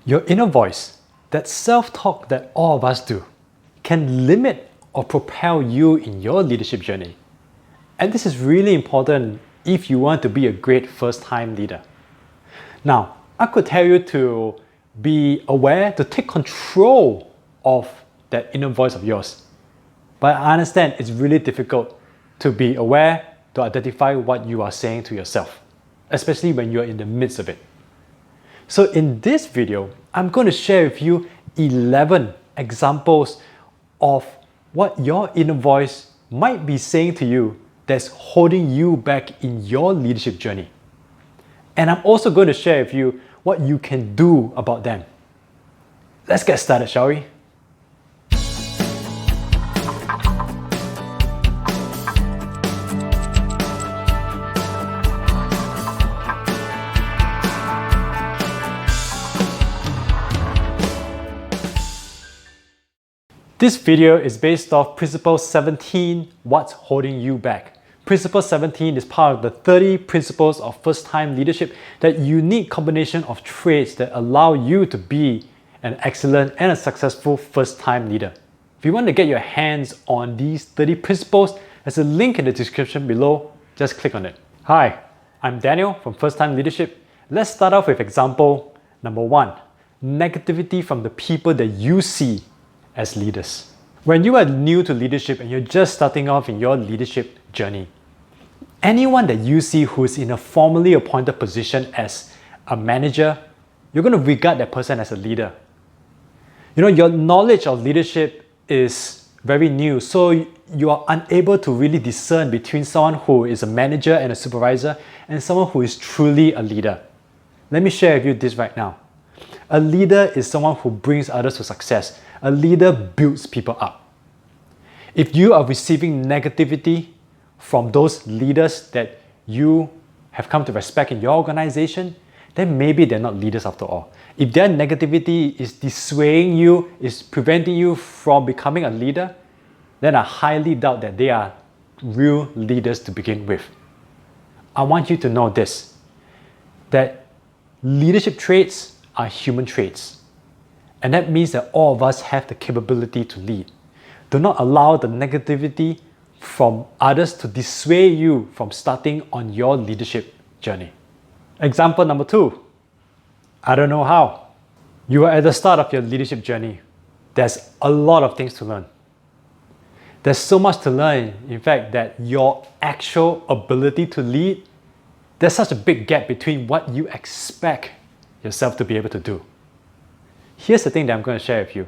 Your inner voice, that self-talk that all of us do, can limit or propel you in your leadership journey. And this is really important if you want to be a great first-time leader. Now, I could tell you to be aware, to take control of that inner voice of yours. But I understand it's really difficult to be aware, to identify what you are saying to yourself, especially when you're in the midst of it. So in this video, I'm going to share with you 11 examples of what your inner voice might be saying to you that's holding you back in your leadership journey. And I'm also going to share with you what you can do about them. Let's get started, shall we? This video is based off Principle 17, What's Holding You Back. Principle 17 is part of the 30 principles of first-time leadership, that unique combination of traits that allow you to be an excellent and a successful first-time leader. If you want to get your hands on these 30 principles, there's a link in the description below. Just click on it. Hi, I'm Daniel from First Time Leadership. Let's start off with example number 1. Negativity from the people that you see as leaders. When you are new to leadership and you're just starting off in your leadership journey, anyone that you see who's in a formally appointed position as a manager, you're going to regard that person as a leader. You know, your knowledge of leadership is very new, so you are unable to really discern between someone who is a manager and a supervisor and someone who is truly a leader. Let me share with you this right now. A leader is someone who brings others to success. A leader builds people up. If you are receiving negativity from those leaders that you have come to respect in your organization, then maybe they're not leaders after all. If their negativity is dissuading you, is preventing you from becoming a leader, then I highly doubt that they are real leaders to begin with. I want you to know this, that leadership traits are human traits. And that means that all of us have the capability to lead. Do not allow the negativity from others to dissuade you from starting on your leadership journey. Example number 2. I don't know how. You are at the start of your leadership journey. There's a lot of things to learn. There's so much to learn, in fact, that your actual ability to lead, there's such a big gap between what you expect yourself to be able to do. Here's the thing that I'm going to share with you.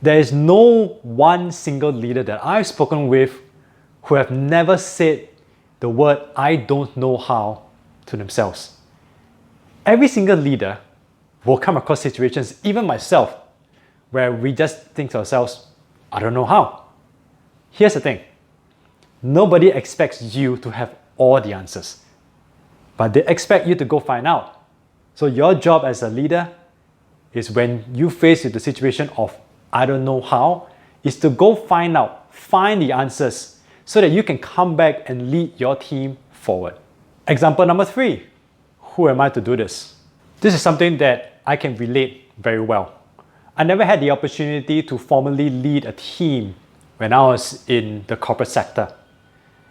There is no one single leader that I've spoken with who have never said the word "I don't know how" to themselves. Every single leader will come across situations, even myself, where we just think to ourselves, I don't know how. Here's the thing. Nobody expects you to have all the answers, but they expect you to go find out. So your job as a leader is, when you face with the situation of I don't know how, is to go find out, find the answers so that you can come back and lead your team forward. Example number 3, who am I to do this? This is something that I can relate very well. I never had the opportunity to formally lead a team when I was in the corporate sector.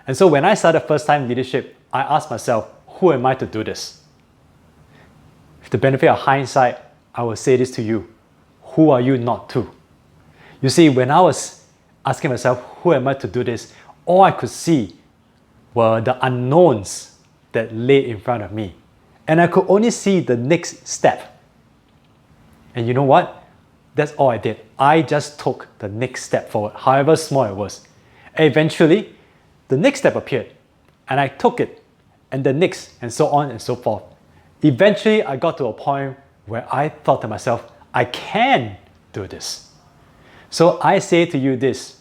And so when I started first time leadership, I asked myself, who am I to do this? With the benefit of hindsight, I will say this to you. Who are you not to? You see, when I was asking myself, who am I to do this? All I could see were the unknowns that lay in front of me. And I could only see the next step. And you know what? That's all I did. I just took the next step forward, however small it was. And eventually, the next step appeared. And I took it. And the next, and so on and so forth. Eventually, I got to a point where I thought to myself, I can do this. So I say to you this,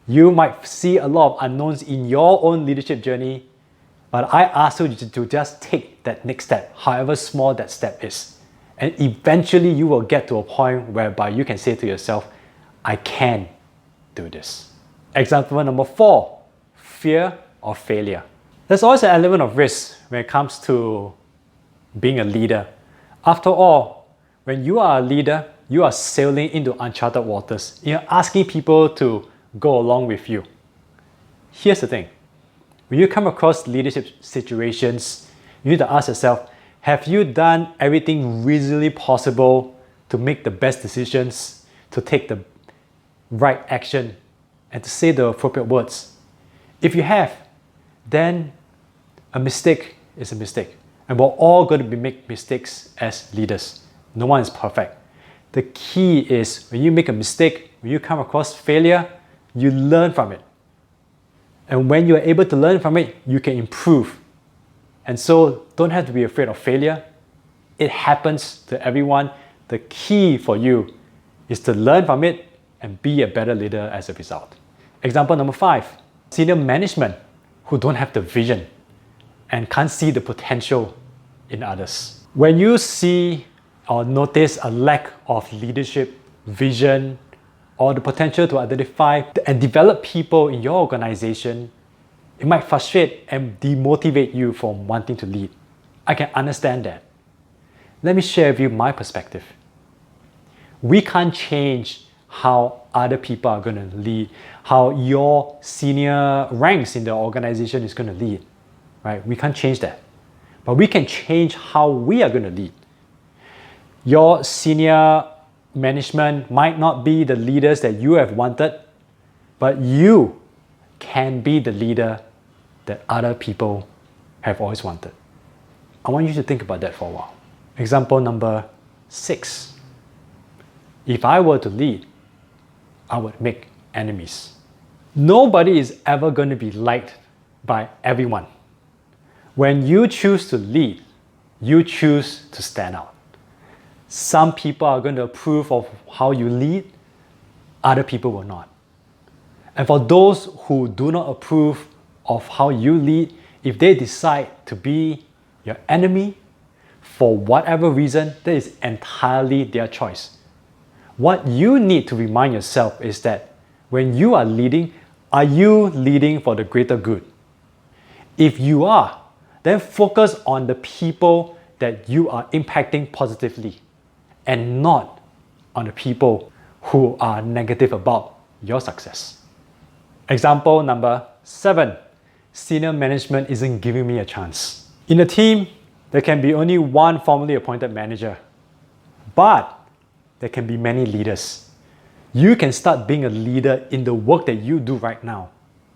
you might see a lot of unknowns in your own leadership journey, but I ask you to just take that next step, however small that step is. And eventually you will get to a point whereby you can say to yourself, I can do this. Example number 4, fear of failure. There's always an element of risk when it comes to being a leader. After all, When you are a leader, you are sailing into uncharted waters. You're asking people to go along with you. Here's the thing. When you come across leadership situations, you need to ask yourself, have you done everything reasonably possible to make the best decisions, to take the right action, and to say the appropriate words? If you have, then a mistake is a mistake. And we're all going to make mistakes as leaders. No one is perfect. The key is when you make a mistake, when you come across failure, you learn from it. And when you're able to learn from it, you can improve. And so don't have to be afraid of failure. It happens to everyone. The key for you is to learn from it and be a better leader as a result. Example number 5, senior management who don't have the vision and can't see the potential in others. When you see or notice a lack of leadership, vision, or the potential to identify and develop people in your organization, it might frustrate and demotivate you from wanting to lead. I can understand that. Let me share with you my perspective. We can't change how other people are going to lead, how your senior ranks in the organization is going to lead, right? We can't change that. But we can change how we are going to lead. Your senior management might not be the leaders that you have wanted, but you can be the leader that other people have always wanted. I want you to think about that for a while. Example number 6. If I were to lead, I would make enemies. Nobody is ever going to be liked by everyone. When you choose to lead, you choose to stand out. Some people are going to approve of how you lead, other people will not. And for those who do not approve of how you lead, if they decide to be your enemy for whatever reason, that is entirely their choice. What you need to remind yourself is that when you are leading, are you leading for the greater good? If you are, then focus on the people that you are impacting positively and not on the people who are negative about your success. Example number 7, senior management isn't giving me a chance. In a team, there can be only one formally appointed manager, but there can be many leaders. You can start being a leader in the work that you do right now,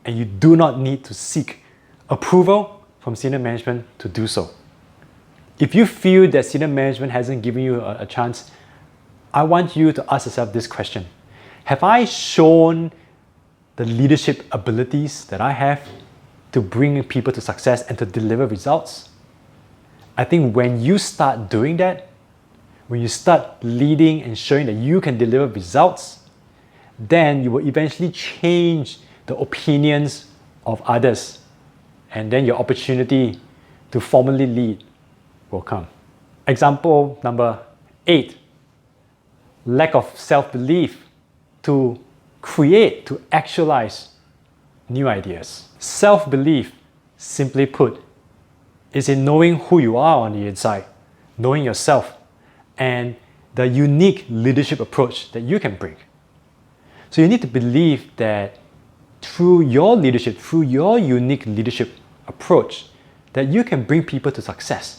and you do not need to seek approval from senior management to do so. If you feel that senior management hasn't given you a chance, I want you to ask yourself this question. Have I shown the leadership abilities that I have to bring people to success and to deliver results? I think when you start doing that, when you start leading and showing that you can deliver results, then you will eventually change the opinions of others. And then your opportunity to formally lead will come. Example number 8, lack of self-belief to create, to actualize new ideas. Self-belief, simply put, is in knowing who you are on the inside, knowing yourself, and the unique leadership approach that you can bring. So you need to believe that through your leadership, through your unique leadership approach, that you can bring people to success.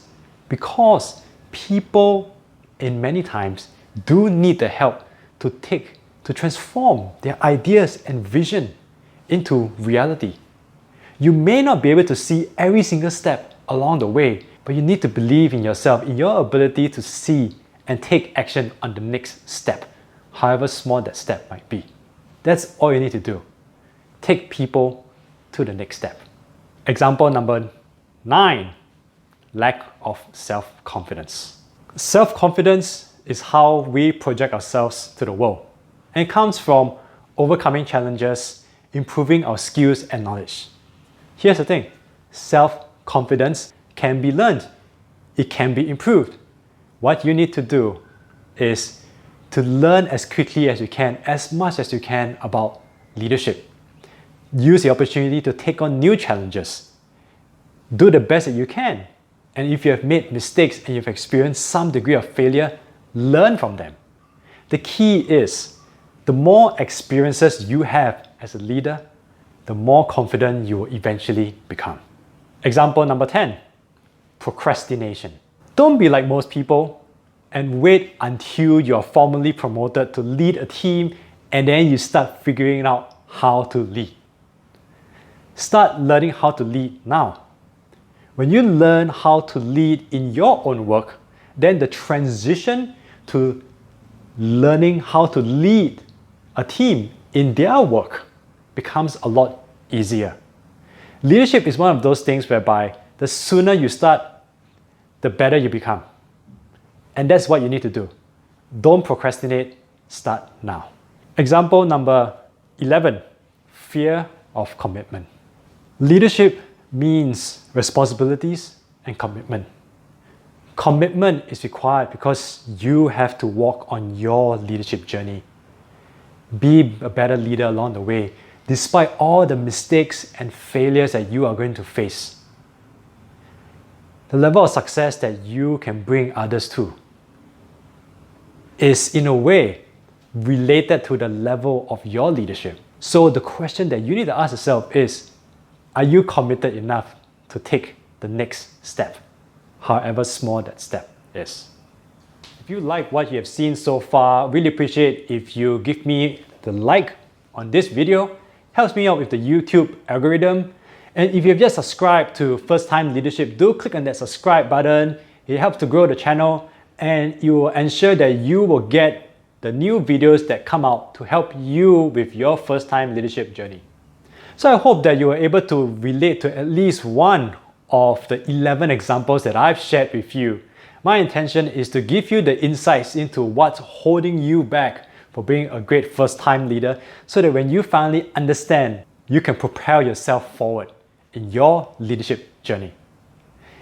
Because people, in many times, do need the help to transform their ideas and vision into reality. You may not be able to see every single step along the way, but you need to believe in yourself, in your ability to see and take action on the next step, however small that step might be. That's all you need to do. Take people to the next step. Example number 9, lack of self-confidence. Self-confidence is how we project ourselves to the world. And it comes from overcoming challenges, improving our skills and knowledge. Here's the thing, self-confidence can be learned. It can be improved. What you need to do is to learn as quickly as you can, as much as you can about leadership. Use the opportunity to take on new challenges. Do the best that you can. And if you have made mistakes and you've experienced some degree of failure, learn from them. The key is, the more experiences you have as a leader, the more confident you will eventually become. Example number 10, procrastination. Don't be like most people and wait until you're formally promoted to lead a team and then you start figuring out how to lead. Start learning how to lead now. When you learn how to lead in your own work, then the transition to learning how to lead a team in their work becomes a lot easier. Leadership is one of those things whereby the sooner you start, the better you become. And that's what you need to do. Don't procrastinate, start now. Example number 11, fear of commitment. Leadership means responsibilities and commitment. Commitment is required because you have to walk on your leadership journey. Be a better leader along the way, despite all the mistakes and failures that you are going to face. The level of success that you can bring others to is in a way related to the level of your leadership. So the question that you need to ask yourself is, are you committed enough to take the next step, however small that step is? If you like what you have seen so far, really appreciate if you give me the like on this video. Helps me out with the YouTube algorithm. And if you've just subscribed to First Time Leadership, do click on that subscribe button. It helps to grow the channel and you will ensure that you will get the new videos that come out to help you with your first time leadership journey. So I hope that you were able to relate to at least one of the 11 examples that I've shared with you. My intention is to give you the insights into what's holding you back for being a great first-time leader so that when you finally understand, you can propel yourself forward in your leadership journey.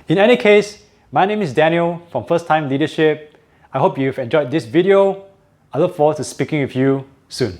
In any case, my name is Daniel from First Time Leadership. I hope you've enjoyed this video. I look forward to speaking with you soon.